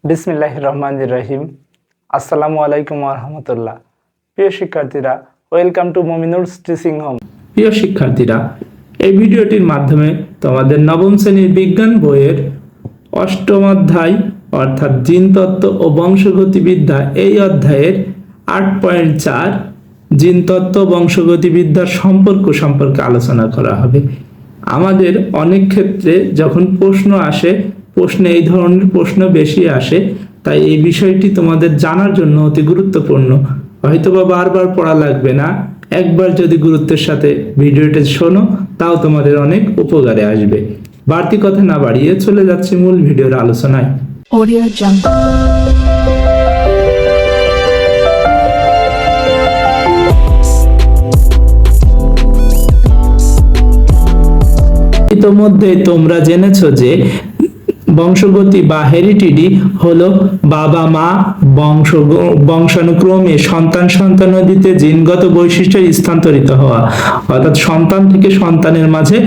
বিসমিল্লাহির রহমানির রহিম। আসসালামু আলাইকুম ওয়া রাহমাতুল্লাহ। প্রিয় শিক্ষার্থীরা, ওয়েলকাম টু মুমিনুরস টিচিং হোম। প্রিয় শিক্ষার্থীরা, এই ভিডিওটির মাধ্যমে তোমাদের নবম শ্রেণীর বিজ্ঞান বইয়ের অষ্টম অধ্যায় অর্থাৎ জিনতত্ত্ব ও বংশগতিবিদ্যা এই অধ্যায়ের 8.4 জিনতত্ত্ব বংশগতিবিদ্যার সম্পর্কে আলোচনা করা হবে। আমাদের অনেক ক্ষেত্রে যখন প্রশ্ন আসে, প্রশ্নে এই ধরনের প্রশ্ন বেশি আসে, তাই এই বিষয়টি তোমাদের জানার জন্য অতি গুরুত্বপূর্ণ। হয়তোবা বারবার পড়া লাগবে না, একবার যদি গুরুত্বের সাথে ভিডিওটি শোনো তাও তোমাদের অনেক উপকারে আসবে। বাড়তি কথা না বাড়িয়ে চলে যাচ্ছি মূল ভিডিওর আলোচনায়। ইতোমধ্যে তোমরা জেনেছো যে বংশগতি বা হেরিডিটি হলো বাবা মা বংশানুক্রমে সন্তানাদিতে জিনগত বৈশিষ্ট্য স্থানান্তরিত হওয়া, অর্থাৎ সন্তান থেকে সন্তানের মাঝে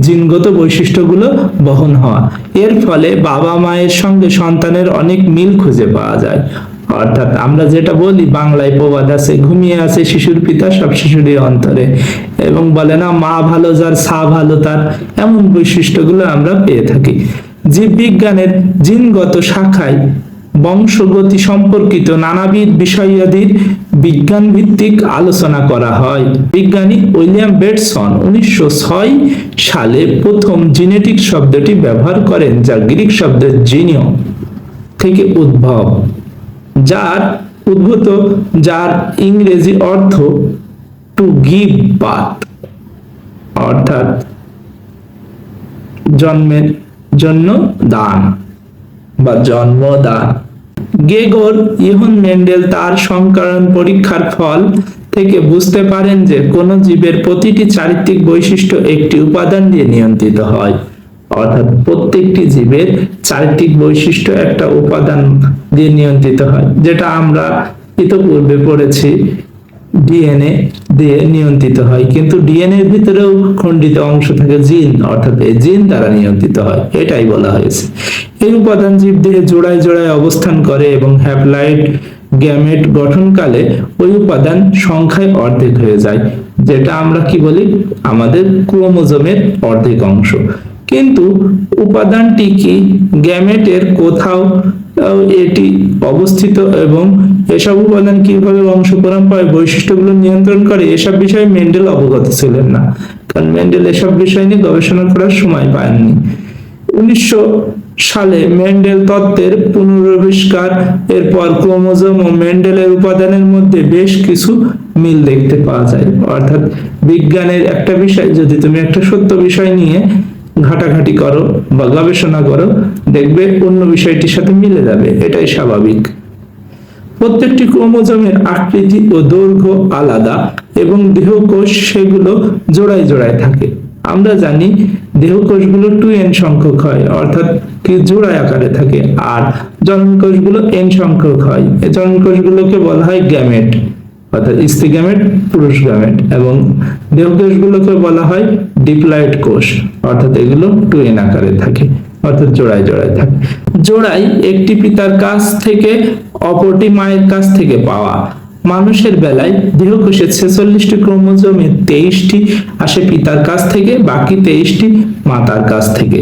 জিনগত বৈশিষ্ট্যগুলো বহন হওয়া। এর ফলে বাবা মায়ের সঙ্গে সন্তানের অনেক মিল খুঁজে পাওয়া যায়। অর্থাৎ আমরা যেটা বলি, বাংলায় প্রবাদ আছে, ঘুমিয়ে আছে শিশুর পিতা সব শিশুরই অন্তরে, এবং বলে না মা ভালো যার সা ভালো তার, এমন বৈশিষ্ট্যগুলো আমরা পেয়ে থাকি। জীববিজ্ঞানের জিনগত শাখায় বংশগতি সম্পর্কিত নানাবিধ বিষয়াদির বিজ্ঞান ভিত্তিক আলোচনা করা হয়। বিজ্ঞানী উইলিয়াম বেটসন 1906 সালে প্রথম জেনেটিক শব্দটি ব্যবহার করেন, যা গ্রিক শব্দ জিনিও থেকে উদ্ভব, যার ইংরেজি অর্থ টু গিভ বার্থ, অর্থাৎ জন্মের জন্য দান বা জন্মদান। গেগর ইয়োহান মেন্ডেল তার সংকরণ পরীক্ষার ফল থেকে বুঝতে পারেন যে কোন জীবের প্রতিটি চারিত্রিক বৈশিষ্ট্য একটি উপাদান দিয়ে নিয়ন্ত্রিত হয়। অর্থাৎ প্রত্যেকটি জীবের চারিত্রিক বৈশিষ্ট্য একটা উপাদান দিয়ে নিয়ন্ত্রিত হয়, যেটা আমরা ইতিপূর্বে পড়েছি ডিএনএ দিয়ে নিয়ন্ত্রিত হয়। কিন্তু ডিএনএ এর ভিতরেও খণ্ডিত অংশ থাকে জিন, অর্থাৎ এই জিন দ্বারা নিয়ন্ত্রিত হয়, এটাই বলা হয়েছে। এই উপাদান জীব দেহে জোড়ায় জোড়ায় অবস্থান করে এবং হ্যাপ্লয়েড গ্যামেট গঠনকালে ওই উপাদান সংখ্যায় অর্ধেক হয়ে যায়, যেটা আমরা কি বলি, আমাদের ক্রোমোজোমের অর্ধেক অংশ। কিন্তু উপাদানটি কি গ্যামেটের কোথাও এটি অবস্থিত এবং এসব উপাদান কিভাবে বংশ পরম্পরায় বৈশিষ্ট্যগুলো নিয়ন্ত্রণ করে, এসব বিষয়ে মেন্ডেল অবগত ছিলেন না, কারণ মেন্ডেল এসব বিষয় নিয়ে গবেষণা করার সময় পাননি। 1900 সালে মেন্ডেল তত্ত্বের পুনরাবিষ্কার এরপর ক্রোমোজোম ও মেন্ডেলের উপাদানের মধ্যে বেশ কিছু মিল দেখতে পাওয়া যায়। অর্থাৎ বিজ্ঞানের একটা বিষয় যদি তুমি একটা সত্য বিষয় নিয়ে ঘাটাঘাটি করো বা গবেষণা করো, দেখবে অন্য বিষয়টির সাথে মিলে যাবে, এটাই স্বাভাবিক। প্রত্যেকটি ক্রোমোজোমের আকৃতি ও দৈর্ঘ্য আলাদা এবং দেহকোষ সেগুলো জোড়ায় জোড়ায় থাকে। আমরা জানি দেহকোষগুলো 2n সংখ্যক হয়, অর্থাৎ কি জোড়ায় আকারে থাকে, আর জননকোষগুলো n সংখ্যক হয়। এই জননকোষগুলোকে বলা হয় গ্যামেট, অর্থাৎ স্ত্রী গ্যামেট পুরুষ গ্যামেট, এবং দেহকোষগুলোকে বলা হয় ডিপ্লয়েড কোষ, অর্থাৎ এগুলো 2n আকারে থাকে, অর্থাৎ জোড়ায় জোড়ায় থাকে। জোড়ায় একটি পিতার কাছ থেকে অপরটি মায়ের কাছ থেকে পাওয়া। মানুষের বেলায় দেহকোষের 46টি ক্রোমোজোমে 23টি আসে পিতার কাছ থেকে, বাকি 23টি মাতার কাছ থেকে।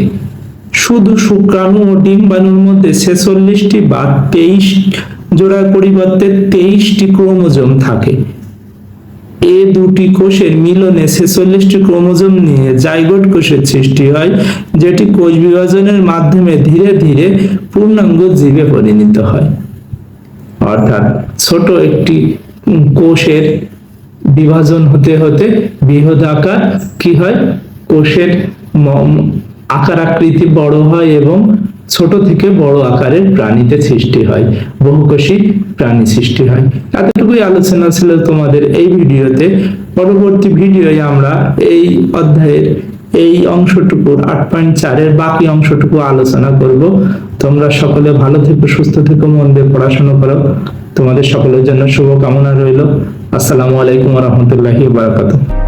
শুধু শুক্রাণু ও ডিম্বাণুর মধ্যে 46টি বা 23 জোড়ার পরিবর্তে 23টি ক্রোমোজোম থাকে। এই দুটি কোষের মিলনে 46টি ক্রোমোজোম নিয়ে জাইগোট কোষের সৃষ্টি হয়, যেটি কোষ বিভাজনের মাধ্যমে ধীরে ধীরে পূর্ণাঙ্গ জীবে পরিণত হয়। অর্থাৎ ছোট একটি কোষের বিভাজন হতে হতে বৃহদাকার কি হয়, কোষের আকার আকৃতি বড় হয় এবং ছোট থেকে বড় আকারের প্রাণীতে সৃষ্টি হয়, বহুকোষী প্রাণী সৃষ্টি হয়। এতটুকুই আলোচনা ছিল তোমাদের এই ভিডিওতে। পরবর্তী ভিডিওয়ে আমরা এই অধ্যায়ের এই অংশটুকুর 8.4 এর বাকি অংশটুকু আলোচনা করব। তোমরা সকলে ভালো থেকো, সুস্থ থেকো, মন দিয়ে পড়াশোনা করো। তোমাদের সকলের জন্য শুভকামনা রইল। আসসালামু আলাইকুম ওয়া রাহমাতুল্লাহি ওয়া বারাকাতুহু।